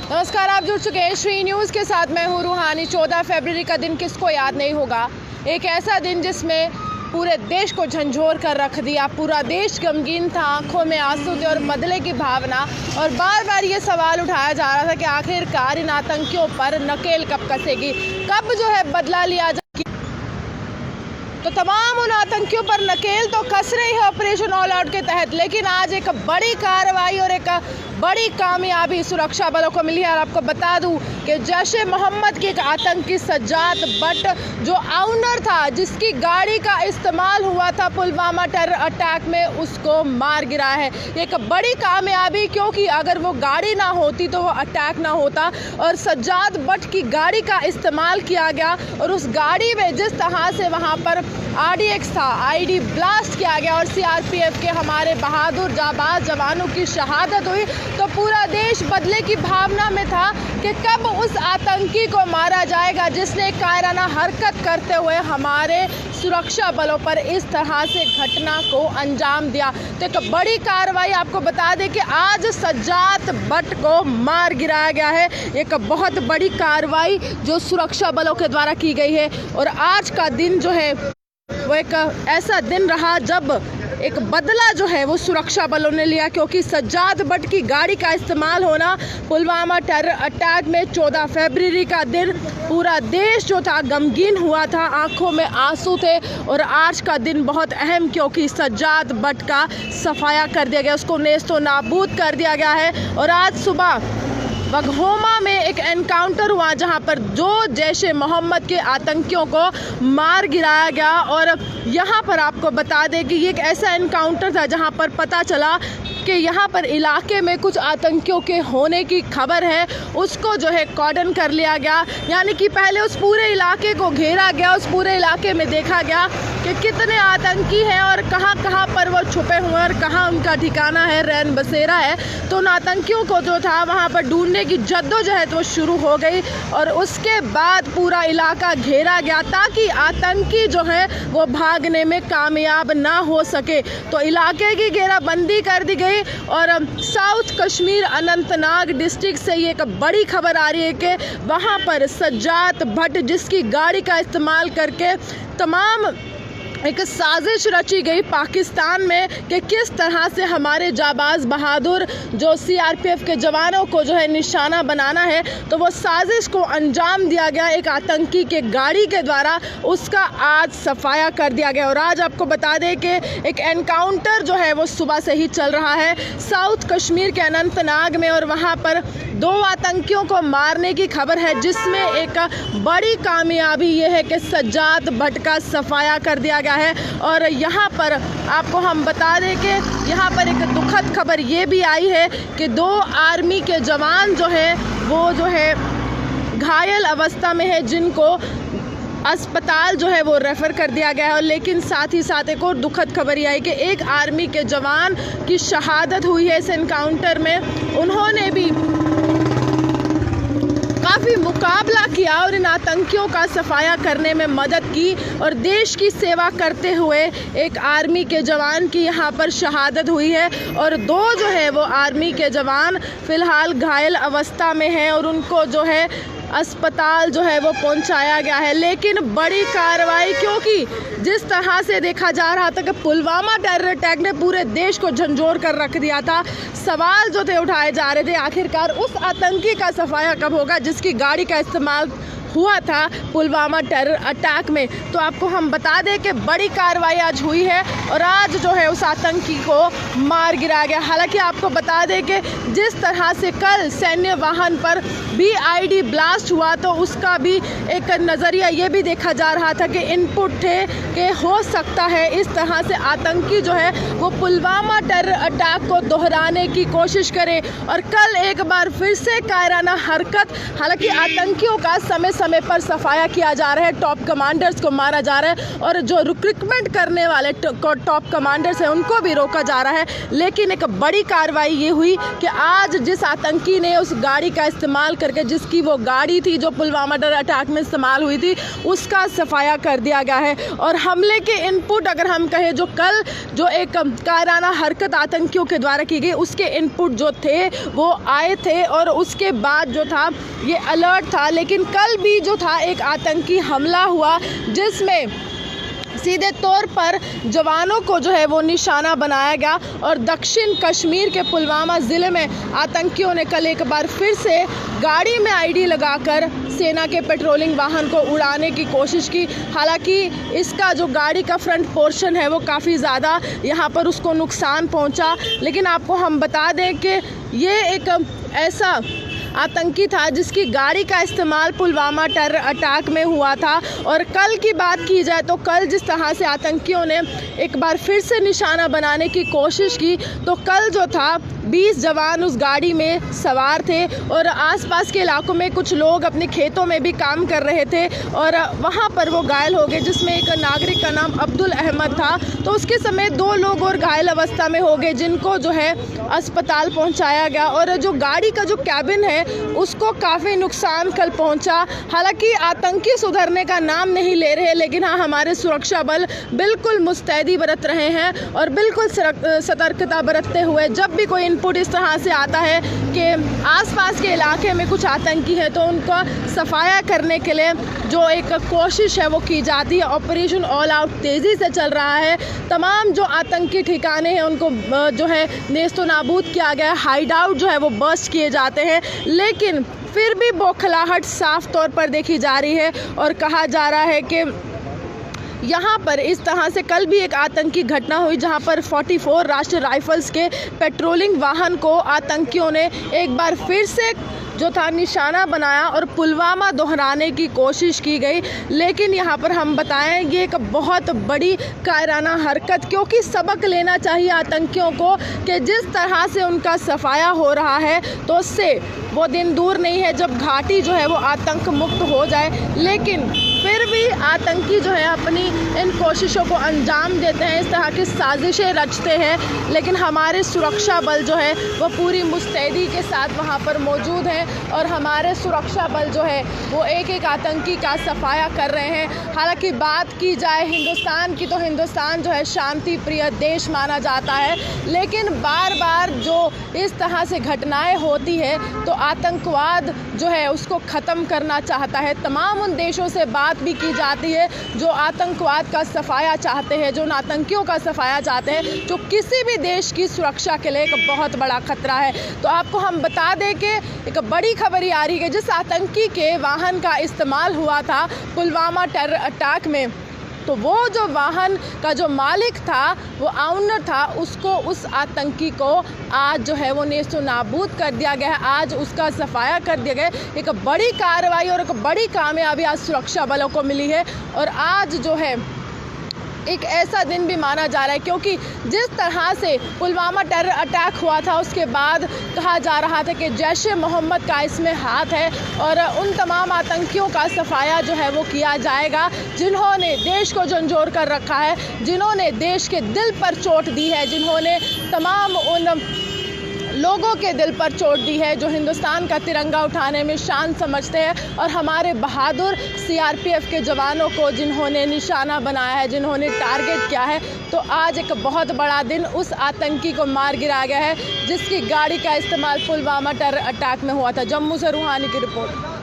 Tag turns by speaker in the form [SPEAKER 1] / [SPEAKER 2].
[SPEAKER 1] नमस्कार, आप जुड़ चुके हैं श्री न्यूज़ के साथ। मैं हूँ रूहानी। 14 फरवरी का दिन किसको याद नहीं होगा। एक ऐसा दिन जिसमें पूरे देश को झंझोर कर रख दिया। पूरा देश गमगीन था, आंखों में आंसू थे और बदले की भावना। और बार बार ये सवाल उठाया जा रहा था कि आखिरकार इन आतंकियों पर नकेल कब कसेगी, कब जो है बदला लिया जाएगा। तो तमाम उन आतंकियों पर नकेल तो कस रही है ऑपरेशन ऑल आउट के तहत, लेकिन आज एक बड़ी कार्रवाई और एक बड़ी कामयाबी सुरक्षा बलों को मिली है। और आपको बता दूं कि जैश-ए मोहम्मद की एक आतंकी सज्जाद बट जो ऑनर था, जिसकी गाड़ी का इस्तेमाल हुआ था पुलवामा टेरर अटैक में, उसको मार गिरा है। एक बड़ी कामयाबी, क्योंकि अगर वो गाड़ी ना होती तो वो अटैक ना होता। और सज्जाद बट की गाड़ी का इस्तेमाल किया गया और उस गाड़ी में जिस तरह से वहाँ पर RDX था, ID ब्लास्ट किया गया और CRPF के हमारे बहादुर जाबाज जवानों की शहादत हुई, तो पूरा देश बदले की भावना में था कि कब उस आतंकी को मारा जाएगा जिसने कायराना हरकत करते हुए हमारे सुरक्षा बलों पर इस तरह से घटना को अंजाम दिया। तो एक बड़ी कार्रवाई, आपको बता दें कि आज सज्जाद बट को मार गिराया गया है। एक बहुत बड़ी कार्रवाई जो सुरक्षा बलों के द्वारा की गई है। और आज का दिन जो है वो एक ऐसा दिन रहा जब एक बदला जो है वो सुरक्षा बलों ने लिया, क्योंकि सज्जाद बट की गाड़ी का इस्तेमाल होना पुलवामा टेरर अटैक में 14 फरवरी का दिन, पूरा देश जो था गमगीन हुआ था, आंखों में आंसू थे। और आज का दिन बहुत अहम, क्योंकि सज्जाद बट का सफाया कर दिया गया, उसको नेस्तो नाबूद कर दिया गया है। और आज सुबह बघोमा में एक एनकाउंटर हुआ जहां पर जो जैश-ए मोहम्मद के आतंकियों को मार गिराया गया। और यहां पर आपको बता दें कि ये एक ऐसा एनकाउंटर था जहां पर पता चला कि यहाँ पर इलाके में कुछ आतंकियों के होने की खबर है, उसको जो है कॉर्डन कर लिया गया। यानी कि पहले उस पूरे इलाके को घेरा गया, उस पूरे इलाके में देखा गया कि कितने आतंकी हैं और कहाँ कहाँ पर वो छुपे हुए हैं और कहाँ उनका ठिकाना है, रैन बसेरा है। तो उन आतंकियों को जो था वहाँ पर ढूंढने की जद्दोजहद वो शुरू हो गई और उसके बाद पूरा इलाका घेरा गया ताकि आतंकी जो है वो भागने में कामयाब ना हो सके। तो इलाके की घेराबंदी कर दी गई। और साउथ कश्मीर अनंतनाग डिस्ट्रिक्ट से ये एक बड़ी खबर आ रही है कि वहाँ पर सज्जाद बट जिसकी गाड़ी का इस्तेमाल करके तमाम एक साजिश रची गई पाकिस्तान में कि किस तरह से हमारे जाबाज बहादुर जो CRPF के जवानों को जो है निशाना बनाना है, तो वो साजिश को अंजाम दिया गया एक आतंकी के गाड़ी के द्वारा। उसका आज सफाया कर दिया गया। और आज आपको बता दें कि एक एनकाउंटर जो है वो सुबह से ही चल रहा है साउथ कश्मीर के अनंतनाग में, और वहाँ पर 2 आतंकियों को मारने की खबर है, जिसमें एक बड़ी कामयाबी ये है कि सज्जाद बट का सफाया कर दिया गया है। और यहाँ पर आपको हम बता दें कि यहाँ पर एक दुखद खबर ये भी आई है कि 2 आर्मी के जवान जो है वो जो है घायल अवस्था में है, जिनको अस्पताल जो है वो रेफ़र कर दिया गया है। और लेकिन साथ ही साथ एक और दुखद खबर ये आई कि एक आर्मी के जवान की शहादत हुई है इस एनकाउंटर में। उन्होंने भी काफ़ी मुकाबला किया और इन आतंकियों का सफाया करने में मदद की और देश की सेवा करते हुए एक आर्मी के जवान की यहाँ पर शहादत हुई है। और 2 जो है वो आर्मी के जवान फ़िलहाल घायल अवस्था में हैं और उनको जो है अस्पताल जो है वो पहुंचाया गया है। लेकिन बड़ी कार्रवाई, क्योंकि जिस तरह से देखा जा रहा था कि पुलवामा टेरर अटैक ने पूरे देश को झंझोर कर रख दिया था, सवाल जो थे उठाए जा रहे थे आखिरकार उस आतंकी का सफाया कब होगा जिसकी गाड़ी का इस्तेमाल हुआ था पुलवामा टेरर अटैक में। तो आपको हम बता दें कि बड़ी कार्रवाई आज हुई है और आज जो है उस आतंकी को मार गिराया गया। हालांकि आपको बता दें कि जिस तरह से कल सैन्य वाहन पर भी ID ब्लास्ट हुआ, तो उसका भी एक नज़रिया ये भी देखा जा रहा था कि इनपुट थे कि हो सकता है इस तरह से आतंकी जो है वो पुलवामा टेरर अटैक को दोहराने की कोशिश करे और कल एक बार फिर से कायराना हरकत। हालांकि आतंकियों का समय समय पर सफाया किया जा रहा है, टॉप कमांडर्स को मारा जा रहा है और जो रिक्रूटमेंट करने वाले टॉप कमांडर्स हैं उनको भी रोका जा रहा है। लेकिन एक बड़ी कार्रवाई ये हुई कि आज जिस आतंकी ने उस गाड़ी का इस्तेमाल करके, जिसकी वो गाड़ी थी जो पुलवामा टेरर अटैक में इस्तेमाल हुई थी, उसका सफाया कर दिया गया है। और हमले के इनपुट अगर हम कहें, जो कल जो एक कायराना हरकत आतंकियों के द्वारा की गई, उसके इनपुट जो थे वो आए थे और उसके बाद जो था ये अलर्ट था। लेकिन कल भी जो था एक आतंकी हमला हुआ जिसमें सीधे तौर पर जवानों को जो है वो निशाना बनाया गया और दक्षिण कश्मीर के पुलवामा ज़िले में आतंकियों ने कल एक बार फिर से गाड़ी में आईडी लगाकर सेना के पेट्रोलिंग वाहन को उड़ाने की कोशिश की। हालांकि इसका जो गाड़ी का फ्रंट पोर्शन है वो काफ़ी ज़्यादा यहाँ पर उसको नुकसान पहुँचा। लेकिन आपको हम बता दें कि ये एक ऐसा आतंकी था जिसकी गाड़ी का इस्तेमाल पुलवामा टेरर अटैक में हुआ था। और कल की बात की जाए तो कल जिस तरह से आतंकियों ने एक बार फिर से निशाना बनाने की कोशिश की, तो कल जो था 20 जवान उस गाड़ी में सवार थे और आसपास के इलाकों में कुछ लोग अपने खेतों में भी काम कर रहे थे और वहां पर वो घायल हो गए, जिसमें एक नागरिक का नाम अब्दुल अहमद था। तो उसके समय 2 लोग और घायल अवस्था में हो गए जिनको जो है अस्पताल पहुंचाया गया। और जो गाड़ी का जो कैबिन है उसको काफ़ी नुकसान कल पहुंचा। हालांकि आतंकी सुधरने का नाम नहीं ले रहे, लेकिन हाँ, हमारे सुरक्षा बल बिल्कुल मुस्तैदी बरत रहे हैं और बिल्कुल सतर्कता बरतते हुए जब भी कोई इनपुट इस तरह से आता है कि आसपास के इलाके में कुछ आतंकी है तो उनका सफाया करने के लिए जो एक कोशिश है वो की जाती है। ऑपरेशन ऑल आउट तेज़ी से चल रहा है। तमाम जो आतंकी ठिकाने हैं उनको जो है नेस्तो नाबूद किया गया है। हाइड आउट जो है वो बस्ट किए जाते हैं, लेकिन फिर भी बौखलाहट साफ तौर पर देखी जा रही है और कहा जा रहा है कि यहाँ पर इस तरह से कल भी एक आतंकी घटना हुई जहाँ पर 44 राष्ट्रीय राइफल्स के पेट्रोलिंग वाहन को आतंकियों ने एक बार फिर से जो था निशाना बनाया और पुलवामा दोहराने की कोशिश की गई। लेकिन यहाँ पर हम बताएं ये एक बहुत बड़ी कायराना हरकत, क्योंकि सबक लेना चाहिए आतंकियों को कि जिस तरह से उनका सफाया हो रहा है तो उससे वो दिन दूर नहीं है जब घाटी जो है वो आतंक मुक्त हो जाए। लेकिन फिर भी आतंकी जो है अपनी इन कोशिशों को अंजाम देते हैं, इस तरह की साजिशें रचते हैं। लेकिन हमारे सुरक्षा बल जो है वो पूरी मुस्तैदी के साथ वहाँ पर मौजूद हैं और हमारे सुरक्षा बल जो है वो एक एक आतंकी का सफाया कर रहे हैं। हालांकि बात की जाए हिंदुस्तान की तो हिंदुस्तान जो है शांति प्रिय देश माना जाता है, लेकिन बार बार जो इस तरह से घटनाएं होती है तो आतंकवाद जो है उसको ख़त्म करना चाहता है। तमाम उन देशों से बात भी की जाती है जो आतंकवाद का सफाया चाहते हैं, जो उन आतंकियों का सफाया चाहते हैं, जो किसी भी देश की सुरक्षा के लिए एक बहुत बड़ा खतरा है। तो आपको हम बता दें कि एक बड़ी खबर ये आ रही है, जिस आतंकी के वाहन का इस्तेमाल हुआ था पुलवामा टेरर अटैक में, तो वो जो वाहन का जो मालिक था, वो ऑनर था, उसको उस आतंकी को आज जो है वो नेस्तो नाबूद कर दिया गया है। आज उसका सफाया कर दिया गया। एक बड़ी कार्रवाई और एक बड़ी कामयाबी आज सुरक्षा बलों को मिली है। और आज जो है एक ऐसा दिन भी माना जा रहा है, क्योंकि जिस तरह से पुलवामा टेरर अटैक हुआ था उसके बाद कहा जा रहा था कि जैश ए मोहम्मद का इसमें हाथ है और उन तमाम आतंकियों का सफाया जो है वो किया जाएगा जिन्होंने देश को झंझोर कर रखा है, जिन्होंने देश के दिल पर चोट दी है, जिन्होंने तमाम उन लोगों के दिल पर चोट दी है जो हिंदुस्तान का तिरंगा उठाने में शान समझते हैं, और हमारे बहादुर सीआरपीएफ के जवानों को जिन्होंने निशाना बनाया है, जिन्होंने टारगेट किया है। तो आज एक बहुत बड़ा दिन उस आतंकी को मार गिराया गया है जिसकी गाड़ी का इस्तेमाल पुलवामा टेरर अटैक में हुआ था। जम्मू से रूहानी की रिपोर्ट।